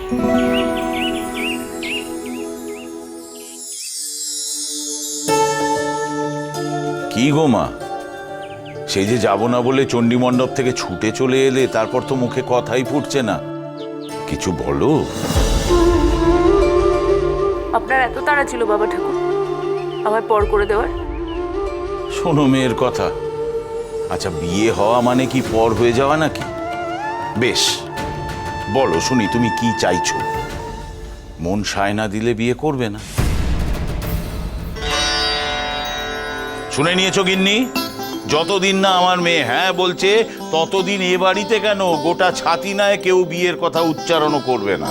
কি গো মা, সেই যে যাব না বলে চণ্ডী মণ্ডপ থেকে ছুটে চলে এলে, তারপর তো মুখে কথাই ফুটছে না, কিছু বলো। আপনার এত তাড়া ছিল বাবা ঠাকুর আমায় পর করে দেওয়ার? শোনো মেয়ের কথা, আচ্ছা বিয়ে হওয়া মানে কি পর হয়ে যাওয়া নাকি? বেশ বলো শুনি, তুমি কি চাইছো? মন সায় না দিলে বিয়ে করবে না। শুনে নিয়েছো গিন্নি? যতদিন না আমার মেয়ে হ্যাঁ বলছে ততদিন এ বাড়িতে কেন গোটা ছাতিনায় কেউ বিয়ের কথা উচ্চারণও করবে না।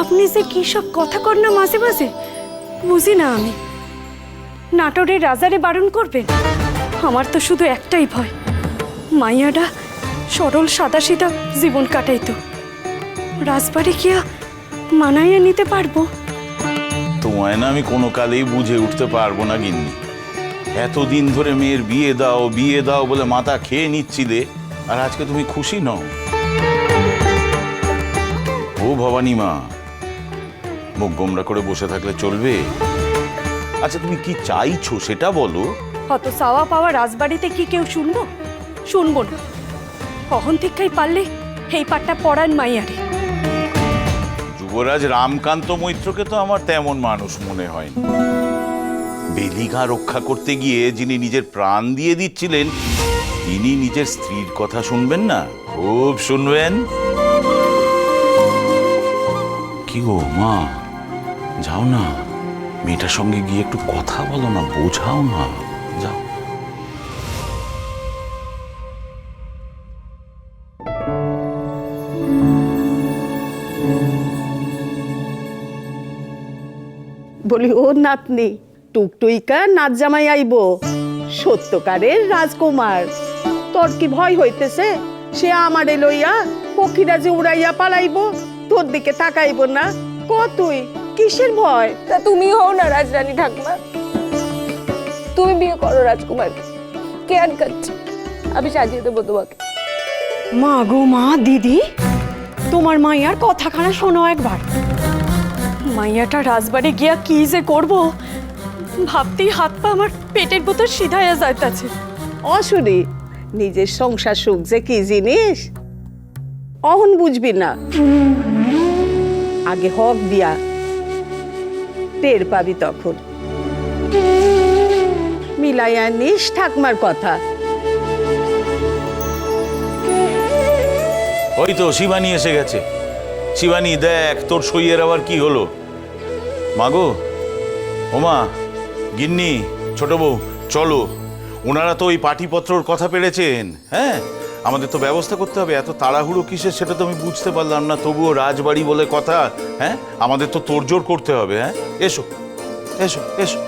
আপনি যে কি সব কথা কর না মাঝে মাঝে, বুঝি না আমি। নাটোরের রাজারে বারণ করবেন? আমার তো শুধু একটাই ভয়, মাইয়াটা সরল সাদাসিধা জীবন কাটাইতো, রাজবাড়ি গিয়া মানাইয়া নিতে পারবো? তোমায় না আমি কোনো কালেই বুঝে উঠতে পারবো না গিন্নি। এতদিন ধরে মেয়ের বিয়ে দাও বিয়ে দাও বলে মাথা খেয়ে নিচ্ছিলে, আর আজকে তুমি খুশি নও? ও ভবানী মা, মুখ গোমরা করে বসে থাকলে চলবে? আচ্ছা তুমি কি চাইছো সেটা বলো। অত চাওয়া পাওয়া রাজবাড়িতে কি কেউ শুনবো? শুনবো না। কখন থেকেই পারলে এই পাটটা পড়ান মাইয়ারে। যুবরাজ রামকান্ত মৈত্রকে তো আমার তেমন মানুষ মনে হয়নি। বেলিঘা রক্ষা করতে গিয়ে যিনি নিজের প্রাণ দিয়ে দিচ্ছিলেন, তিনি নিজের স্ত্রীর কথা শুনবেন না? খুব শুনবেন। কি গো মা, যাও না, মেয়েটার সঙ্গে গিয়ে একটু কথা বলো না, বোঝাও না, যাও। বলি ও নাতনি, টুকটুইকা নাচ জামাই আইব, সত্যকারের রাজকুমার। তোর কি ভয় হইতেছে? সে আমারে লইয়া পক্ষীরা যে উড়াইয়া পালাইব, তোর দিকে তাকাইব না? ক তুই কিসের ভয়? তা তুমি হও না রাজরানী ঠাকুমা, তুমি বিয়ে করো রাজকুমার, কে আটকাচ্ছে? আমি সাজিয়ে দেবো তোমাকে। মা গো মা, দিদি তোমার মাইয়ার কথাখানা শোনো একবার। মাইয়াটা রাজবাড়ি গিয়া কি যে করব ভাবতেই হাত পা আমার পেটের ভিতর সিধাইয়া যাইতাছে। অসুরি, নিজের সংসার সুখ যে কি জিনিস অহন বুঝবি না, আগে হক বিয়া, টের পাবি তখন। মিলাইয়া নিস ঠাকমার কথা। ওই তো শিবানী এসে গেছে। শিবানী দেখ তোর সইয়ের আবার কি হলো। মাগো, ওমা, গিন্নি, ছোট বউ, চলো। ওনারা তো ওই পাটিপত্রর কথা পেরেছেন। হ্যাঁ, আমাদের তো ব্যবস্থা করতে হবে। এত তাড়াহুড়ো কিসের সেটা তো আমি বুঝতে পারলাম না, তবুও রাজবাড়ি বলে কথা। হ্যাঁ, আমাদের তো তোড়জোড় করতে হবে। হ্যাঁ, এসো এসো এসো।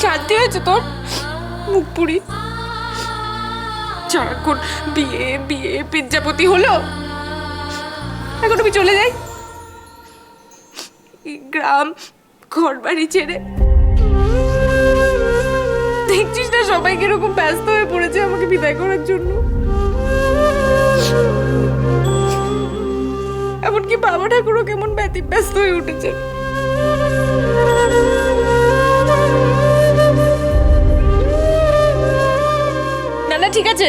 শান্তি হয়েছে তোর মুখ পুরি? সারাক্ষণ বিয়ে বিয়ে পিজ্জাপতি হলো, এখন আমি চলে যাই এই গ্রাম ঘর বাড়ি ছেড়ে। দেখছিস না সবাই কিরকম ব্যস্ত হয়ে পড়েছে আমাকে বিদায় করার জন্য। এমনকি বাবা ঠাকুরও কেমন ব্যস্ত হয়ে উঠেছে। না ঠিক আছে,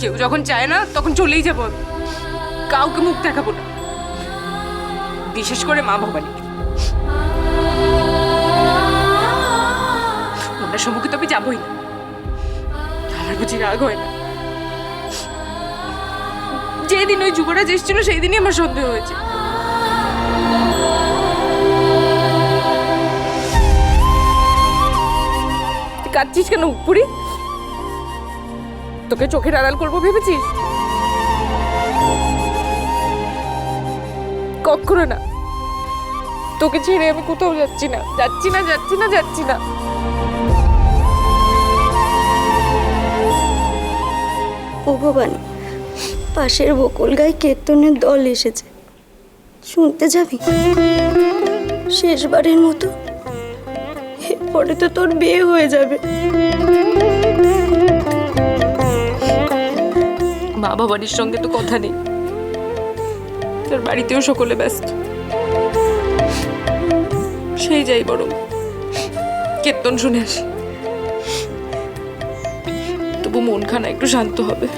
কেউ যখন চায় না তখন চলেই যাবো, কাউকে মুখ দেখাবো না, বিশেষ করে মা ভবানী। ওনার সম্মুখে তো আমি যাবোই না, আমার বুঝি রাগ হয় না? যেদিন ওই যুবরাজ এসেছিল সেই দিনই আমার সন্দেহ হয়েছে। কাঁদছিস কেন পুরি? তোকে চোখের আড়াল করবো ভেবেছিস? কখনো না, তোকে ছেড়ে আমি কোথাও যাচ্ছি না, যাচ্ছি না, যাচ্ছি না, যাচ্ছি না। ও ভবানী, পাশের বকুল গায়ে কীর্তনের দল এসেছে, শুনতে যাবি? শেষবারের মতো পরে তো তোর বিয়ে হয়ে যাবে। মা বাবারির সঙ্গে তো কথা নেই, তোর বাড়িতেও সকলে ব্যস্ত। সেই যাই বরং কীর্তন শুনে আসি, তবু মনখানা একটু শান্ত হবে।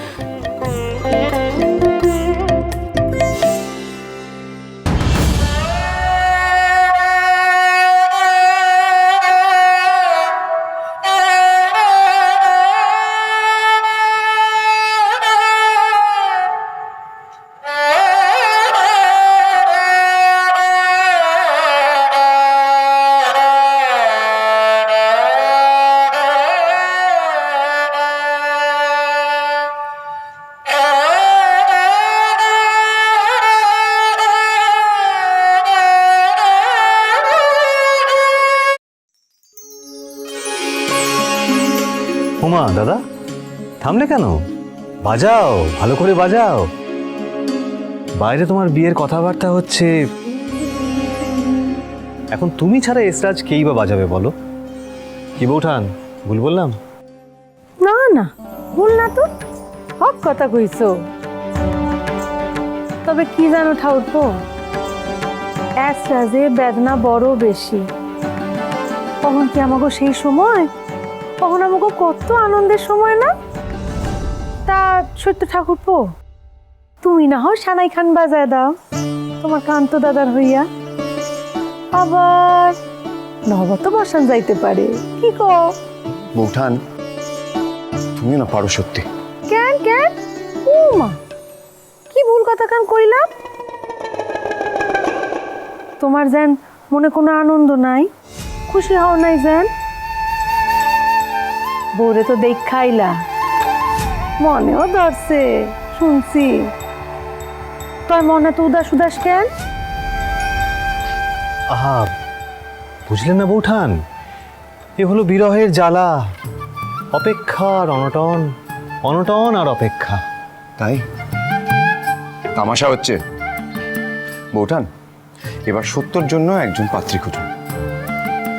ওমা দাদা, থামলে কেন? বাজাও, ভালো করে বাজাও। বাইরে তোমার বিয়ের কথাবার্তা হচ্ছে, এখন তুমি ছাড়া এসরাজ কেই বা বাজাবে বলো? কি বৌঠান, ভুল বললাম? না না, ভুল না তো, হক কথা কইছো। তবে কি জানো ঠাউরপো, এসরাজে বেদনা বড় বেশি। তখন কি আমাকে সেই সময়, তখন আমাকে কত আনন্দের সময় না? তা সত্য ঠাকুরপো, তুমি না হয় সানাই খান বাজায় দাও তোমার কান্ত দাদার হইয়া, আবার নবত বসান যাইতে পারে। কি কো বৌঠান, তুমি না পারো সত্যি। কেন কেন? ও মা, কি ভুল কথা কান কইলাম? তোমার যেন মনে কোনো আনন্দ নাই, খুশি হও নাই যেন? বউরে তো দেখাইলা, মনেও ধরছে, শুনছি। তোর মনে তো উদাস উদাস কেন? আহা, বুঝলেন না বৌঠান, এ হলো বিরহের জ্বালা, অপেক্ষার অনটন, অনটন আর অপেক্ষা। তাই তামাশা হচ্ছে। বৌঠান, এবার সত্যর জন্য একজন পাত্রী খুঁজুন।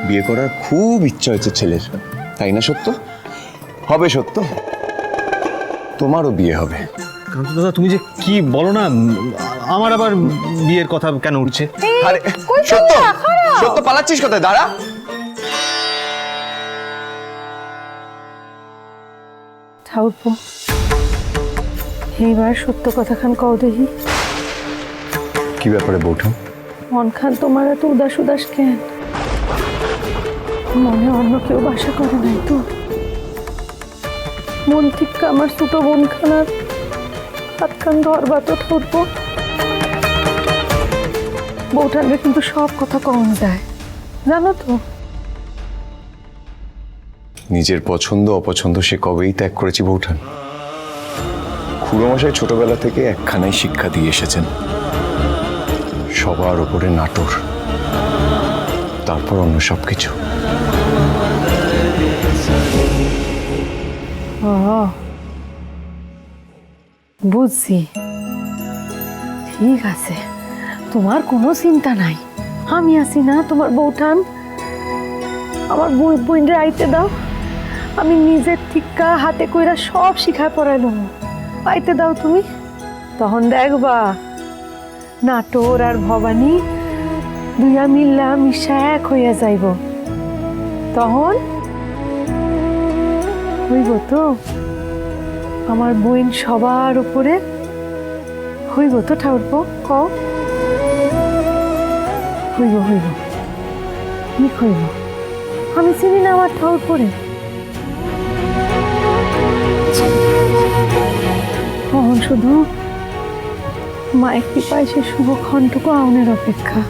বিয়ে করার খুব ইচ্ছা হয়েছে ছেলের, তাই না সত্য? হবে সত্য, তোমারও বিয়ে হবে। কান্ত দাদা, তুমি যে কি বলো না, আমার আবার বিয়ের কথা কেন উঠছে? আরে সত্য, সত্য পালাচ্ছিস কোথায়? দাঁড়া। ঠাউরপো, এইবার সত্য কথা খান কও দেখি। কি ব্যাপারে বৌঠান? মন খান তোমার এত উদাস উদাস কেন? মনে অন্য কেউ বাসা করে নাই তো? মন ঠিক আমার ছোট বোন খানার হাত খান ধরবা তো ধরবো। বউঠানরে কিন্তু সব কথা কম যায়, জানো তো? নিজের পছন্দ অপছন্দ সে কবেই ত্যাগ করেছি বৌঠান। খুড়োমশাই ছোটবেলা থেকে একখানাই শিক্ষা দিয়ে এসেছেন, সবার উপরে নাটোর, তারপর অন্য সবকিছু। বুঝছি, ঠিক আছে, তোমার কোনো চিন্তা নাই, আমি আছি না তোমার বউঠান। আমার বই বইনরে আইতে দাও, আমি নিজের ঠিকা হাতে কইরা সব শিখায় পড়াইলাম। আইতে দাও তুমি, তখন দেখবা নাটোর আর ভবানী দুইয়া মিল্লা মিশা এক হইয়া যাইব। তখন হইব তো আমার বোন সবার উপরে, হইব তো ঠাউরপো? কও হইব, হইব, ঠিক হইব। আমি চিনি না আমার ঠাউরপোরে? কখন শুধু মায়ের কৃপায় সে শুভক্ষণটুকু আউনের অপেক্ষা।